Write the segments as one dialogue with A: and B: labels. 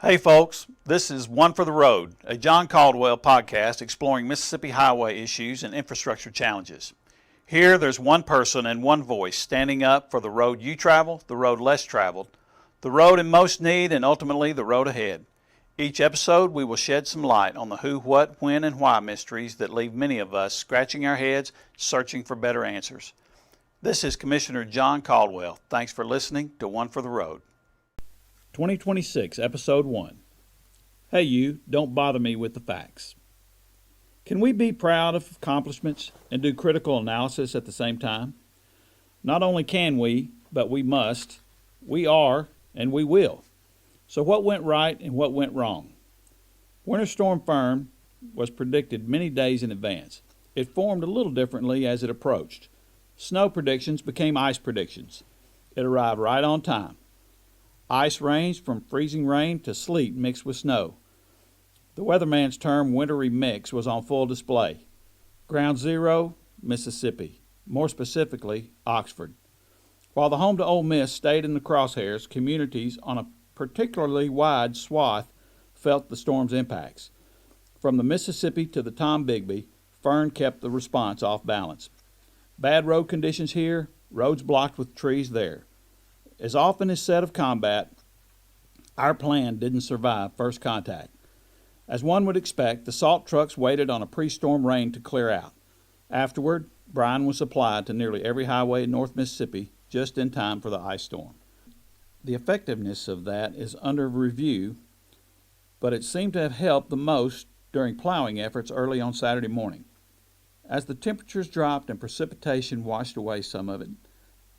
A: Hey folks, this is One for the Road, a John Caldwell podcast exploring Mississippi highway issues and infrastructure challenges. Here there's one person and one voice standing up for the road you travel, the road less traveled, the road in most need, and ultimately the road ahead. Each episode we will shed some light on the who, what, when, and why mysteries that leave many of us scratching our heads, searching for better answers. This is Commissioner John Caldwell. Thanks for listening to One for the Road. 2026, Episode 1. Hey you, don't bother me with the facts. Can we be proud of accomplishments and do critical analysis at the same time? Not only can we, but we must, we are, and we will. So what went right and what went wrong? Winter Storm Fern was predicted many days in advance. It formed a little differently as it approached. Snow predictions became ice predictions. It arrived right on time. Ice ranged from freezing rain to sleet mixed with snow. The weatherman's term wintry mix was on full display. Ground zero, Mississippi, more specifically, Oxford. While the home to Ole Miss stayed in the crosshairs, communities on a particularly wide swath felt the storm's impacts. From the Mississippi to the Tom Bigby, Fern kept the response off balance. Bad road conditions here, roads blocked with trees there. As often is said of combat, our plan didn't survive first contact. As one would expect, the salt trucks waited on a pre-storm rain to clear out. Afterward, brine was supplied to nearly every highway in North Mississippi just in time for the ice storm. The effectiveness of that is under review, but it seemed to have helped the most during plowing efforts early on Saturday morning. As the temperatures dropped and precipitation washed away some of it,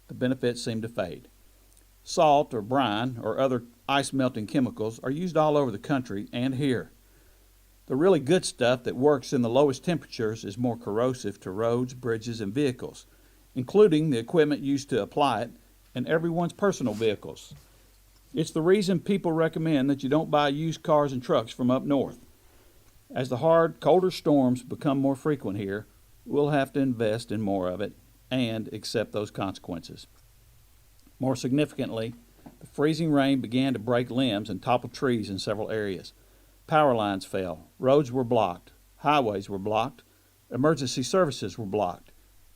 A: the benefits seemed to fade. Salt or brine or other ice-melting chemicals are used all over the country and here. The really good stuff that works in the lowest temperatures is more corrosive to roads, bridges, and vehicles, including the equipment used to apply it and everyone's personal vehicles. It's the reason people recommend that you don't buy used cars and trucks from up north. As the hard, colder storms become more frequent here, we'll have to invest in more of it and accept those consequences. More significantly, the freezing rain began to break limbs and topple trees in several areas. Power lines fell, roads were blocked, highways were blocked, emergency services were blocked.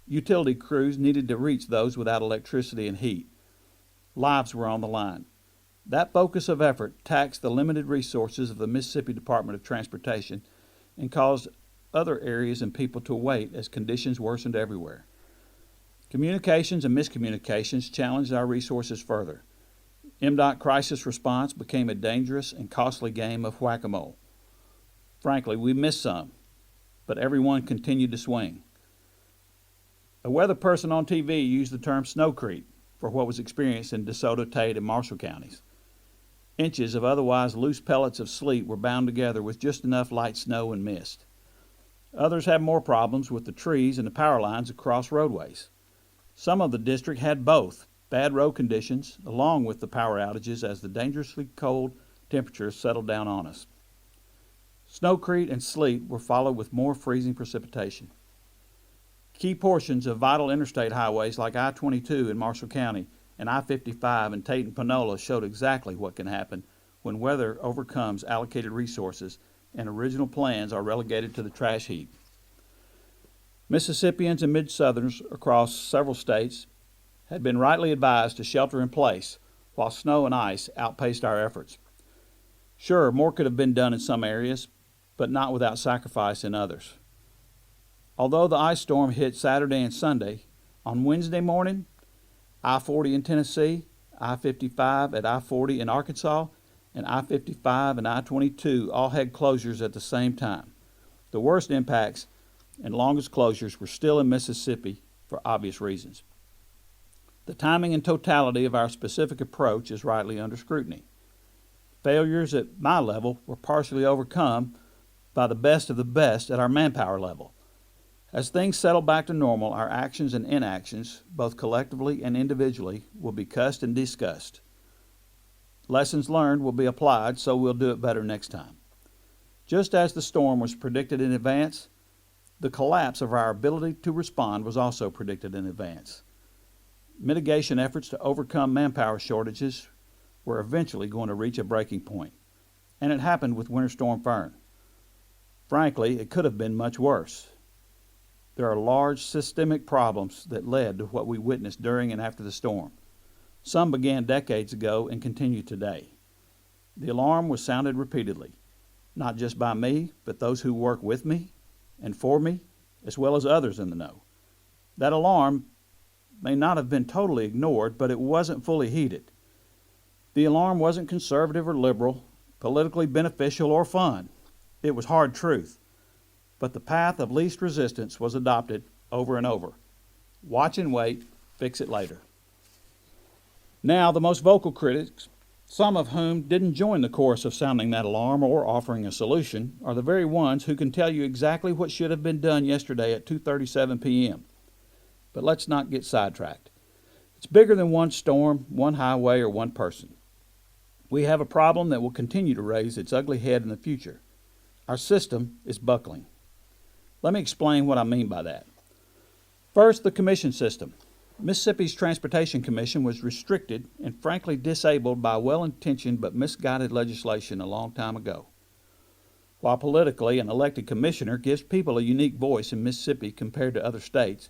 A: Utility crews needed to reach those without electricity and heat. Lives were on the line. That focus of effort taxed the limited resources of the Mississippi Department of Transportation and caused other areas and people to wait as conditions worsened everywhere. Communications and miscommunications challenged our resources further. MDOT crisis response became a dangerous and costly game of whack-a-mole. Frankly, we missed some, but everyone continued to swing. A weather person on TV used the term snow creep for what was experienced in DeSoto, Tate, and Marshall counties. Inches of otherwise loose pellets of sleet were bound together with just enough light snow and mist. Others had more problems with the trees and the power lines across roadways. Some of the district had both, bad road conditions along with the power outages as the dangerously cold temperatures settled down on us. Snowcrete and sleet were followed with more freezing precipitation. Key portions of vital interstate highways like I-22 in Marshall County and I-55 in Tate and Panola showed exactly what can happen when weather overcomes allocated resources and original plans are relegated to the trash heap. Mississippians and Mid-Southerners across several states had been rightly advised to shelter in place while snow and ice outpaced our efforts. Sure, more could have been done in some areas, but not without sacrifice in others. Although the ice storm hit Saturday and Sunday, on Wednesday morning, I-40 in Tennessee, I-55 at I-40 in Arkansas, and I-55 and I-22 all had closures at the same time. The worst impacts and longest closures were still in Mississippi for obvious reasons. The timing and totality of our specific approach is rightly under scrutiny. Failures at my level were partially overcome by the best of the best at our manpower level. As things settle back to normal, our actions and inactions, both collectively and individually, will be cussed and discussed. Lessons learned will be applied, so we'll do it better next time. Just as the storm was predicted in advance, the collapse of our ability to respond was also predicted in advance. Mitigation efforts to overcome manpower shortages were eventually going to reach a breaking point. and it happened with Winter Storm Fern. Frankly, it could have been much worse. There are large systemic problems that led to what we witnessed during and after the storm. Some began decades ago and continue today. The alarm was sounded repeatedly, not just by me, but those who work with me and for me, as well as others in the know. That alarm may not have been totally ignored, but it wasn't fully heeded. The alarm wasn't conservative or liberal, politically beneficial or fun. It was hard truth. But the path of least resistance was adopted over and over. Watch and wait, fix it later. Now, the most vocal critics, some of whom didn't join the chorus of sounding that alarm or offering a solution, are the very ones who can tell you exactly what should have been done yesterday at 2:37 p.m. But let's not get sidetracked. It's bigger than one storm, one highway, or one person. We have a problem that will continue to raise its ugly head in the future. Our system is buckling. Let me explain what I mean by that. First, the commission system. Mississippi's Transportation Commission was restricted and frankly disabled by well-intentioned but misguided legislation a long time ago. While politically an elected commissioner gives people a unique voice in Mississippi compared to other states,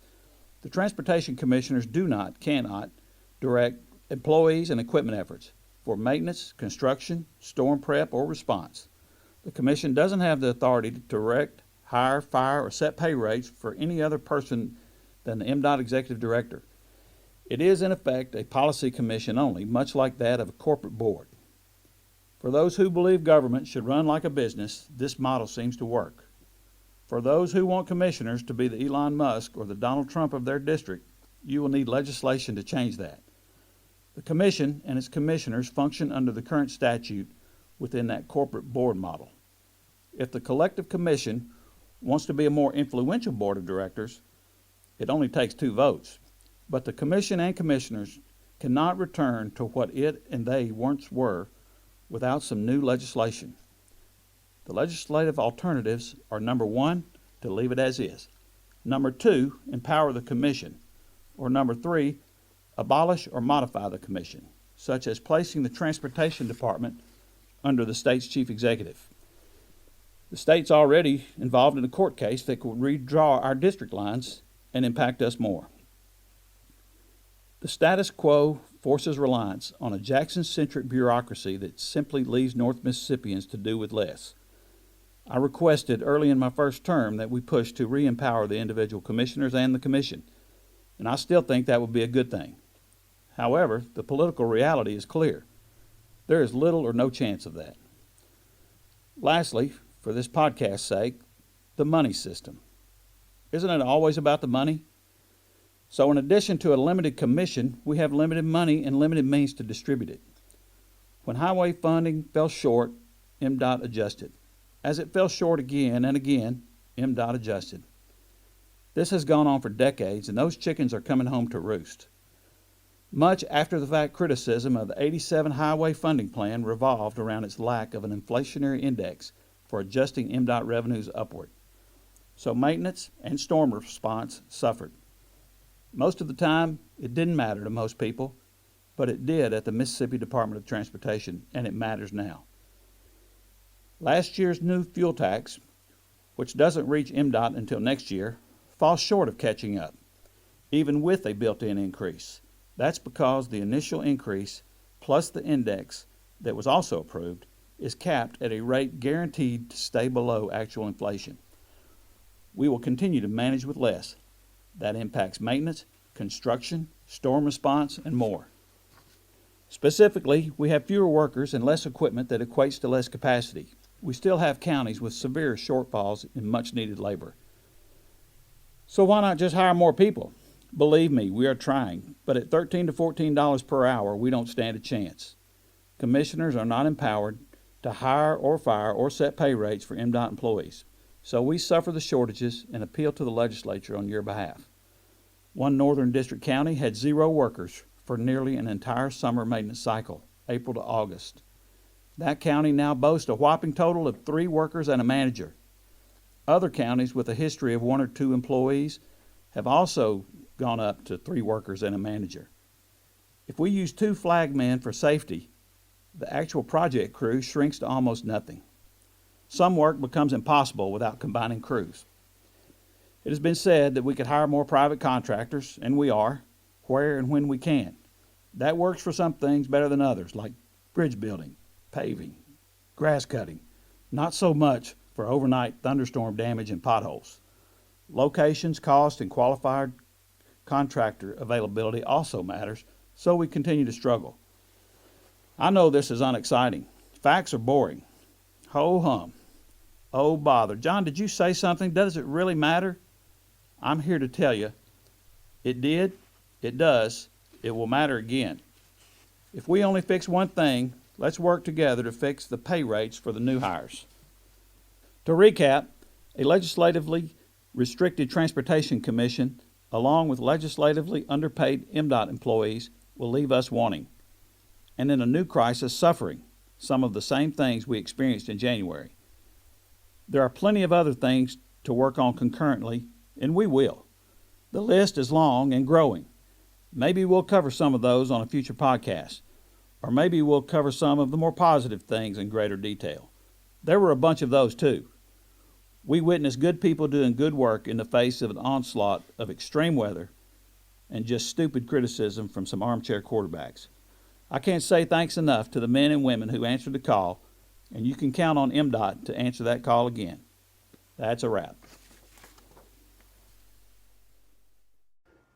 A: the transportation commissioners cannot direct employees and equipment efforts for maintenance, construction, storm prep, or response. The commission doesn't have the authority to direct, hire, fire, or set pay rates for any other person than the MDOT executive director. It is, in effect, a policy commission only, much like that of a corporate board. For those who believe government should run like a business, this model seems to work. For those who want commissioners to be the Elon Musk or the Donald Trump of their district, you will need legislation to change that. The commission and its commissioners function under the current statute within that corporate board model. If the collective commission wants to be a more influential board of directors, it only takes 2 votes. But the commission and commissioners cannot return to what it and they once were without some new legislation. The legislative alternatives are: number 1, to leave it as is; number 2, empower the commission; or number 3, abolish or modify the commission, such as placing the transportation department under the state's chief executive. The state's already involved in a court case that could redraw our district lines and impact us more. The status quo forces reliance on a Jackson-centric bureaucracy that simply leaves North Mississippians to do with less. I requested early in my first term that we push to re-empower the individual commissioners and the commission, and I still think that would be a good thing. However, the political reality is clear. There is little or no chance of that. Lastly, for this podcast's sake, the money system. Isn't it always about the money? So in addition to a limited commission, we have limited money and limited means to distribute it. When highway funding fell short, MDOT adjusted. As it fell short again and again, MDOT adjusted. This has gone on for decades, and those chickens are coming home to roost. Much after-the-fact criticism of the 87 highway funding plan revolved around its lack of an inflationary index for adjusting MDOT revenues upward. So maintenance and storm response suffered. Most of the time, it didn't matter to most people, but it did at the Mississippi Department of Transportation, and it matters now. Last year's new fuel tax, which doesn't reach MDOT until next year, falls short of catching up, even with a built-in increase. That's because the initial increase, plus the index that was also approved, is capped at a rate guaranteed to stay below actual inflation. We will continue to manage with less. That impacts maintenance, construction, storm response, and more. Specifically, we have fewer workers and less equipment that equates to less capacity. We still have counties with severe shortfalls in much-needed labor. So why not just hire more people? Believe me, we are trying, but at $13 to $14 per hour, we don't stand a chance. Commissioners are not empowered to hire or fire or set pay rates for MDOT employees. So we suffer the shortages and appeal to the legislature on your behalf. One northern district county had 0 workers for nearly an entire summer maintenance cycle, April to August. That county now boasts a whopping total of 3 workers and a manager. Other counties with a history of 1 or 2 employees have also gone up to 3 workers and a manager. If we use 2 flagmen for safety, the actual project crew shrinks to almost nothing. Some work becomes impossible without combining crews. It has been said that we could hire more private contractors, and we are, where and when we can. That works for some things better than others, like bridge building, paving, grass cutting. Not so much for overnight thunderstorm damage and potholes. Locations, cost, and qualified contractor availability also matters, so we continue to struggle. I know this is unexciting. Facts are boring. Ho-hum. Oh, bother. John, did you say something? Does it really matter? I'm here to tell you, it did, it does, it will matter again. If we only fix one thing, let's work together to fix the pay rates for the new hires. To recap, a legislatively restricted transportation commission, along with legislatively underpaid MDOT employees, will leave us wanting, and in a new crisis suffering some of the same things we experienced in January. There are plenty of other things to work on concurrently, and we will. The list is long and growing. Maybe we'll cover some of those on a future podcast, or maybe we'll cover some of the more positive things in greater detail. There were a bunch of those too. We witnessed good people doing good work in the face of an onslaught of extreme weather and just stupid criticism from some armchair quarterbacks. I can't say thanks enough to the men and women who answered the call, and you can count on MDOT to answer that call again. That's a wrap.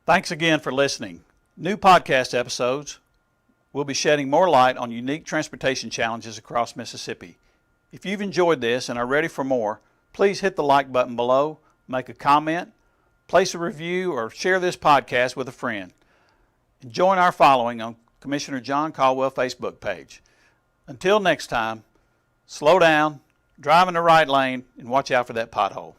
A: Thanks again for listening. New podcast episodes will be shedding more light on unique transportation challenges across Mississippi. If you've enjoyed this and are ready for more, please hit the like button below, make a comment, place a review, or share this podcast with a friend. And join our following on Commissioner John Caldwell Facebook page. Until next time, slow down, drive in the right lane, and watch out for that pothole.